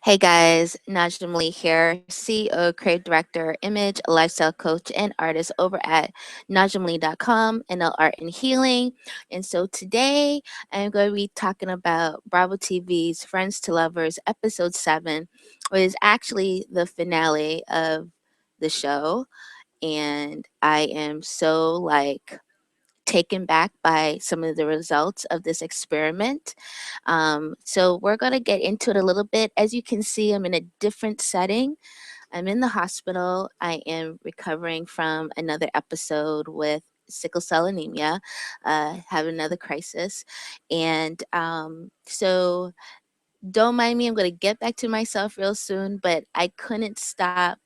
Hey guys, Najaamlee here, CEO, creative director, image, lifestyle coach, and artist over at Najaamlee.com, NL Art and Healing. And so today I'm going to be talking about Bravo TV's Friends to Lovers episode 7, which is actually the finale of the show. And I am so taken back by some of the results of this experiment. So we're going to get into it a little bit. As you can see, I'm in a different setting. I'm in the hospital. I am recovering from another episode with sickle cell anemia, have another crisis. And so don't mind me. I'm going to get back to myself real soon, but I couldn't stop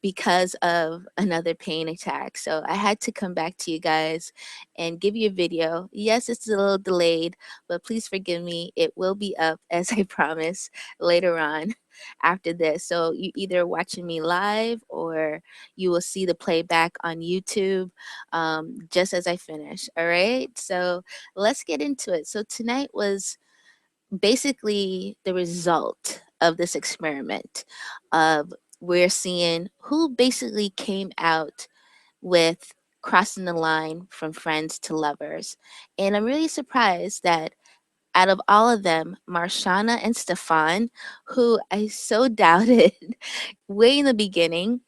because of another pain attack. So I had to come back to you guys and give you a video. Yes, it's a little delayed, but please forgive me. It will be up, as I promised, later on after this. So you either watching me live or you will see the playback on YouTube just as I finish. All right. So let's get into it. So tonight was basically the result of this experiment of we're seeing who basically came out with crossing the line from friends to lovers. And I'm really surprised that out of all of them, Marshana and Stefan, who I so doubted way in the beginning,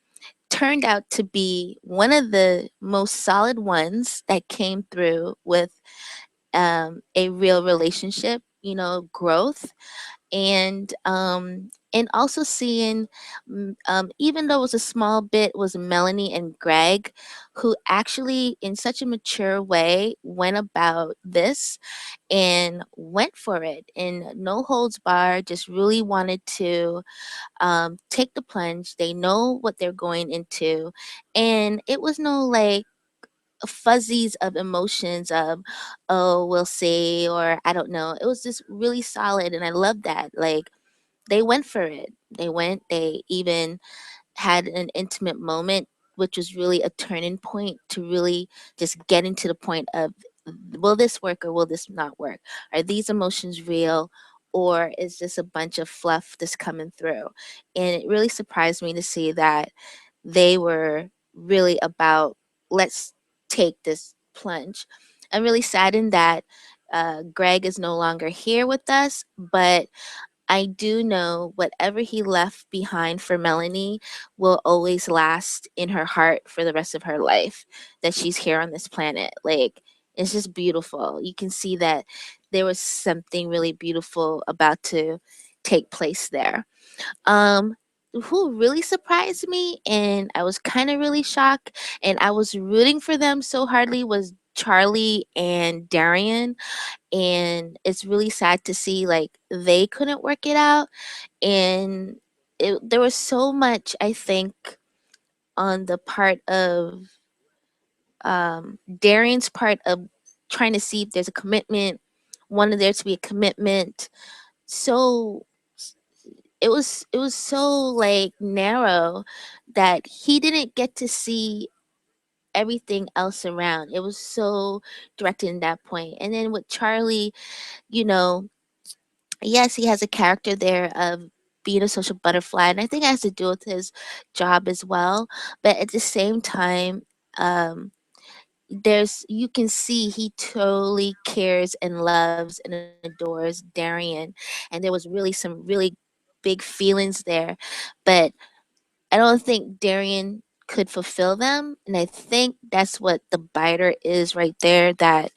turned out to be one of the most solid ones that came through with a real relationship, growth and also seeing even though it was a small bit was Melanie and Greg, who actually in such a mature way went about this and went for it and no holds bar, just really wanted to take the plunge. They know what they're going into, and it was no fuzzies of emotions of, oh, we'll see, or I don't know. It was just really solid, and I love that. Like, they went for it. They even had an intimate moment, which was really a turning point to really just getting to the point of, will this work or will this not work? Are these emotions real, or is this a bunch of fluff that's coming through? And it really surprised me to see that they were really about, let's take this plunge. I'm really saddened that Greg is no longer here with us, but I do know whatever he left behind for Melanie will always last in her heart for the rest of her life, that she's here on this planet. Like, it's just beautiful. You can see that there was something really beautiful about to take place there. Um, who really surprised me and I was kind of really shocked and I was rooting for them so hardly was Charlie and Darian, and it's really sad to see they couldn't work it out. And there was so much, I think, on the part of Darian's part of trying to see if there's a commitment, wanted there to be a commitment. So it was so narrow that he didn't get to see everything else around. It was so directed in that point. And then with Charlie, you know, yes, he has a character there of being a social butterfly, and I think it has to do with his job as well. But at the same time, um, you can see he totally cares and loves and adores Darian, and there was really some really big feelings there, but I don't think Darian could fulfill them, and I think that's what the biter is right there. That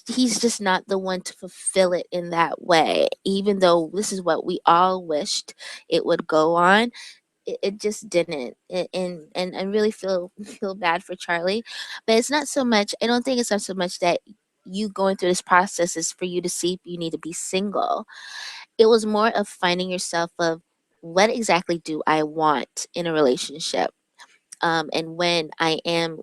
he's just not the one to fulfill it in that way, even though this is what we all wished it would go on. It just didn't. And I really feel bad for Charlie, but it's not so much, I don't think it's not so much that you going through this process is for you to see if you need to be single. It was more of finding yourself of, what exactly do I want in a relationship, and when I am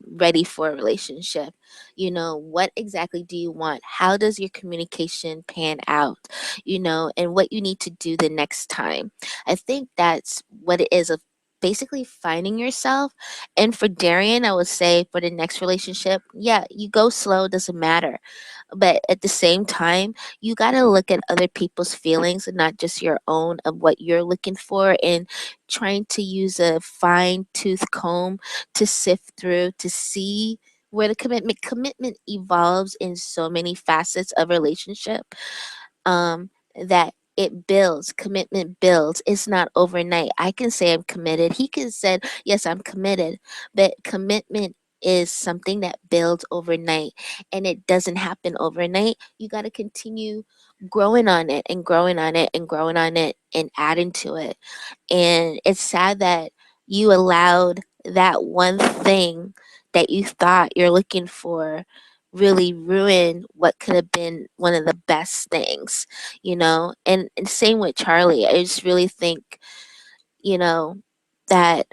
ready for a relationship. What exactly do you want? How does your communication pan out? And what you need to do the next time. I think that's what it is, of basically finding yourself. And for Darian, I would say for the next relationship, yeah, you go slow, doesn't matter. But at the same time, you got to look at other people's feelings and not just your own of what you're looking for, and trying to use a fine tooth comb to sift through to see where the commitment evolves in so many facets of relationship, that it builds, commitment builds. It's not overnight. I can say I'm committed. He can say, yes, I'm committed. But commitment is something that builds overnight, and it doesn't happen overnight. You got to continue growing on it and growing on it and growing on it and adding to it. And it's sad that you allowed that one thing that you thought you're looking for really ruin what could have been one of the best things, and same with Charlie. I just really think, you know, that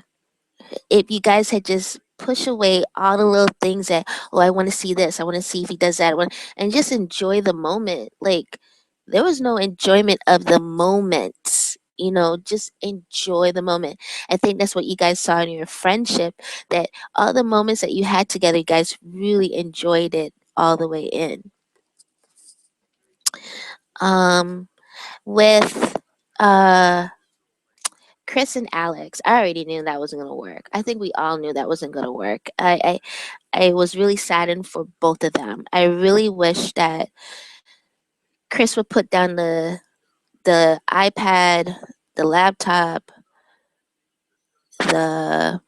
if you guys had just push away all the little things that, oh, I want to see this, I want to see if he does that, and just enjoy the moment. Like, there was no enjoyment of the moment. Just enjoy the moment. I think that's what you guys saw in your friendship, that all the moments that you had together, you guys really enjoyed it all the way in. Um, with uh Chris and Alex, I already knew that wasn't gonna work. I think we all knew that wasn't gonna work. I was really saddened for both of them. I really wish that Chris would put down the iPad, the laptop, the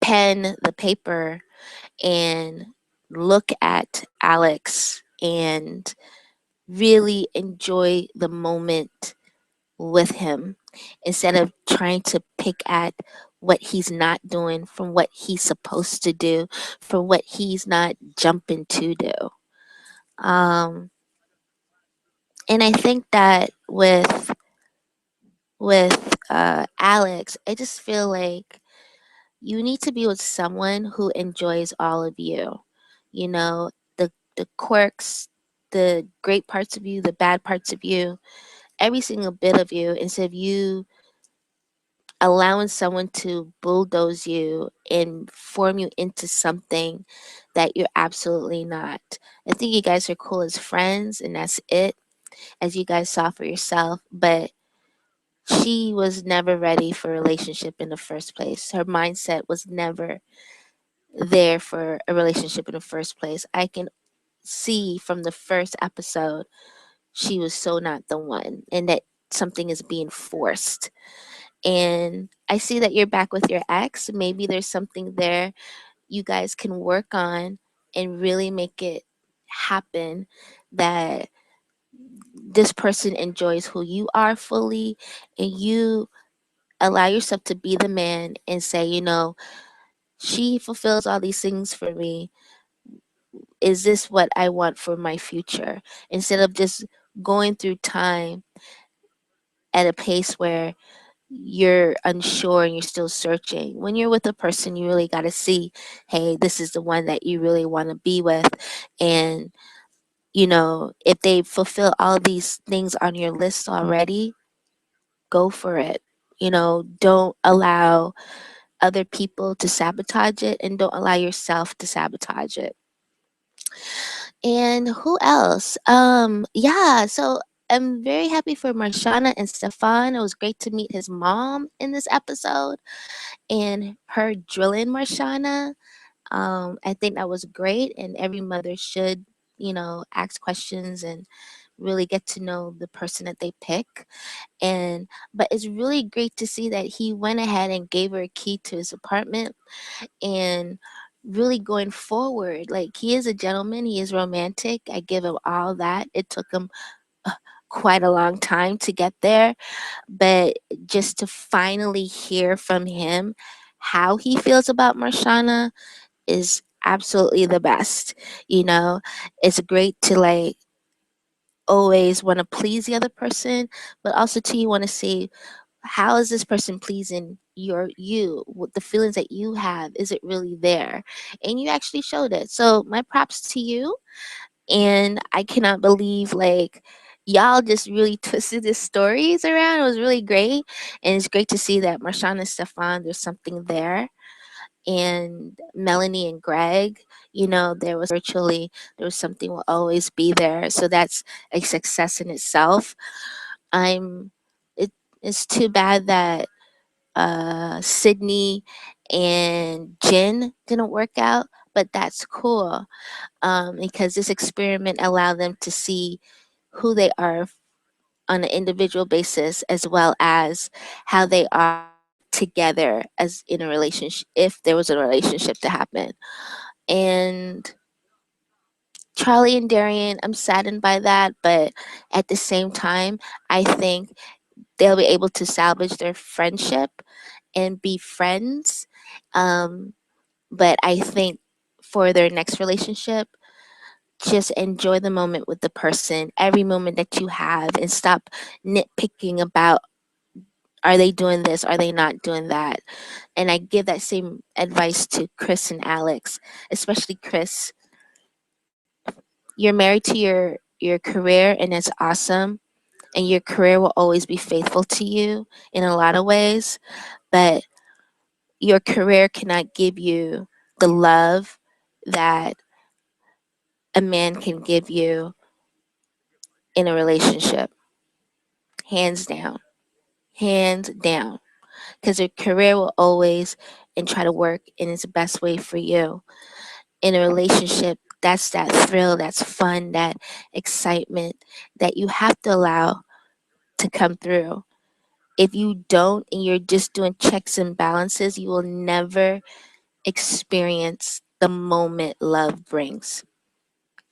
pen, the paper, and look at Alex and really enjoy the moment with him, instead of trying to pick at what he's not doing from what he's supposed to do, from what he's not jumping to do. Um, and I think that with Alex, I just feel like you need to be with someone who enjoys all of you. You know, the quirks, the great parts of you, the bad parts of you, every single bit of you, instead of you allowing someone to bulldoze you and form you into something that you're absolutely not. I think you guys are cool as friends, and that's it, as you guys saw for yourself. But she was never ready for a relationship in the first place. Her mindset was never there for a relationship in the first place. I can see from the first episode she was so not the one, and that something is being forced. And I see that you're back with your ex. Maybe there's something there you guys can work on and really make it happen, that this person enjoys who you are fully, and you allow yourself to be the man and say, she fulfills all these things for me. Is this what I want for my future? Instead of just going through time at a pace where you're unsure and you're still searching. When you're with a person, you really got to see, hey, this is the one that you really want to be with. And, if they fulfill all these things on your list already, go for it. Don't allow other people to sabotage it, and don't allow yourself to sabotage it. And who else? Yeah, so I'm very happy for Marshana and Stefan. It was great to meet his mom in this episode and her drilling Marshana. I think that was great, and every mother should, ask questions and really get to know the person that they pick. But it's really great to see that he went ahead and gave her a key to his apartment, and really going forward, like, he is a gentleman, he is romantic. I give him all that. It took him quite a long time to get there, but just to finally hear from him how he feels about Marshana is absolutely the best. It's great to, like, always want to please the other person, but also too, you want to see, how is this person pleasing what the feelings that you have, is it really there? And you actually showed it, so my props to you. And I cannot believe, like, y'all just really twisted the stories around. It was really great, and it's great to see that Marshawn and Stefan, there's something there. and Melanie and Greg, there was virtually, there was something will always be there. So that's a success in itself. I'm it it's too bad that Sydney and Jen didn't work out, but that's cool, because this experiment allowed them to see who they are on an individual basis, as well as how they are together as in a relationship, if there was a relationship to happen. And Charlie and Darian, I'm saddened by that, but at the same time, I think they'll be able to salvage their friendship and be friends. Um, but I think for their next relationship, just enjoy the moment with the person, every moment that you have, and stop nitpicking about, are they doing this, are they not doing that. And I give that same advice to Chris and Alex, especially Chris. You're married to your career, and it's awesome, and your career will always be faithful to you in a lot of ways, but your career cannot give you the love that a man can give you in a relationship, hands down, hands down, because your career will always and try to work in its best way for you. In a relationship, that's that thrill, that's fun, that excitement that you have to allow to come through. If you don't and you're just doing checks and balances, you will never experience the moment love brings.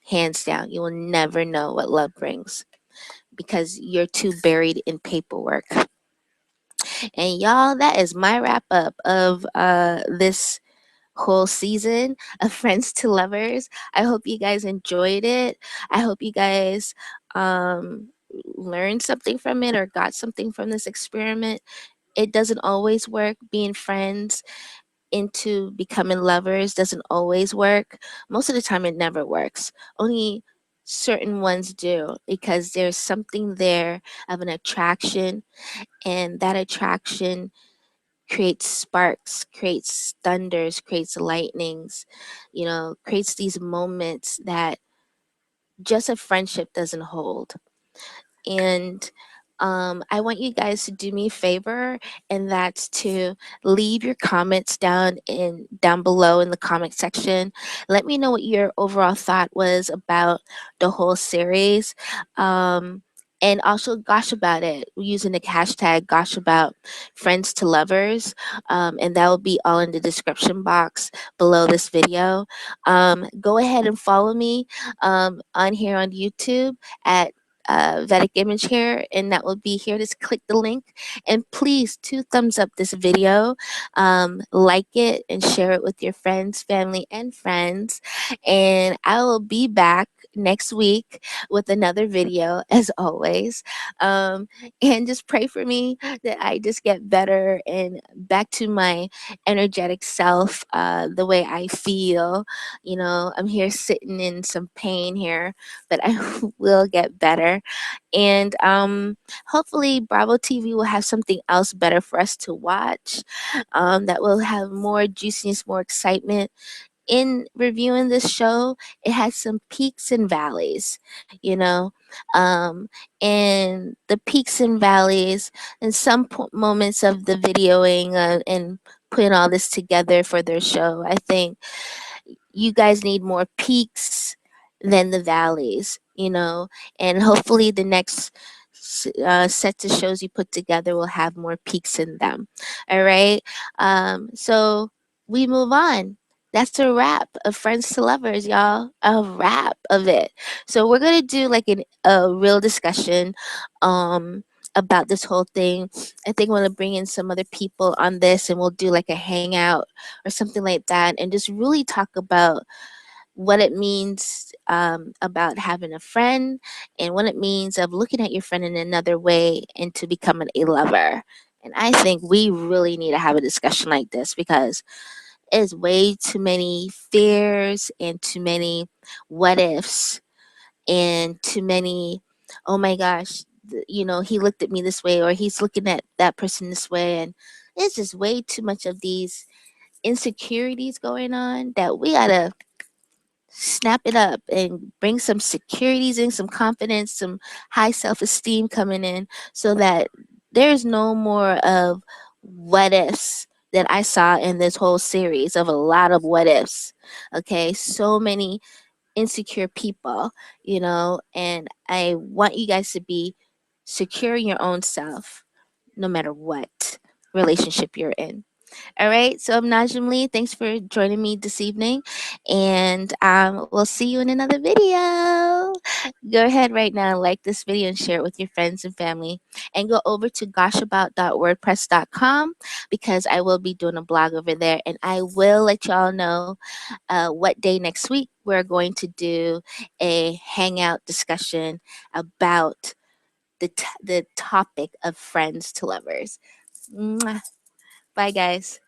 Hands down, you will never know what love brings because you're too buried in paperwork. And y'all, that is my wrap up of this whole season of Friends to Lovers. I hope you guys enjoyed it. I hope you guys um, learned something from it or got something from this experiment. It doesn't always work. Being friends into becoming lovers doesn't always work. Most of the time, it never works. Only certain ones do because there's something there of an attraction, and that attraction creates sparks, creates thunders, creates lightnings, creates these moments that just a friendship doesn't hold. And I want you guys to do me a favor, and that's to leave your comments down below in the comment section. Let me know what your overall thought was about the whole series. And also gosh about it using the hashtag gosh about friends to lovers, and that will be all in the description box below this video. Go ahead and follow me on here on YouTube at Vedic image here, and that will be here. Just click the link, and please thumbs up this video, like it and share it with your friends, family, and friends. And I will be back next week with another video as always. um, and just pray for me that I just get better and back to my energetic self, the way I feel. I'm here sitting in some pain here, but I will get better. And hopefully, Bravo TV will have something else better for us to watch, that will have more juiciness, more excitement. In reviewing this show, it has some peaks and valleys, you know, um, and the peaks and valleys, and some moments of the videoing, and putting all this together for their show. I think you guys need more peaks than the valleys, and hopefully the next sets of shows you put together will have more peaks in them. All right. So we move on. That's a wrap of Friends to Lovers, y'all. A wrap of it. So we're gonna do like a real discussion about this whole thing. I think I'm gonna bring in some other people on this, and we'll do like a hangout or something like that, and just really talk about what it means, about having a friend, and what it means of looking at your friend in another way into becoming a lover. And I think we really need to have a discussion like this because there's way too many fears and too many what ifs and too many, oh my gosh, he looked at me this way or he's looking at that person this way. And it's just way too much of these insecurities going on that we gotta snap it up and bring some securities in, some confidence, some high self esteem coming in so that there's no more of what ifs that I saw in this whole series of a lot of what ifs. Okay, so many insecure people, and I want you guys to be secure in your own self no matter what relationship you're in. All right. So I'm Najam Lee. Thanks for joining me this evening. And we'll see you in another video. Go ahead right now, like this video and share it with your friends and family. And go over to goshabout.wordpress.com because I will be doing a blog over there. And I will let y'all know what day next week we're going to do a hangout discussion about the topic of friends to lovers. Mwah. Bye, guys.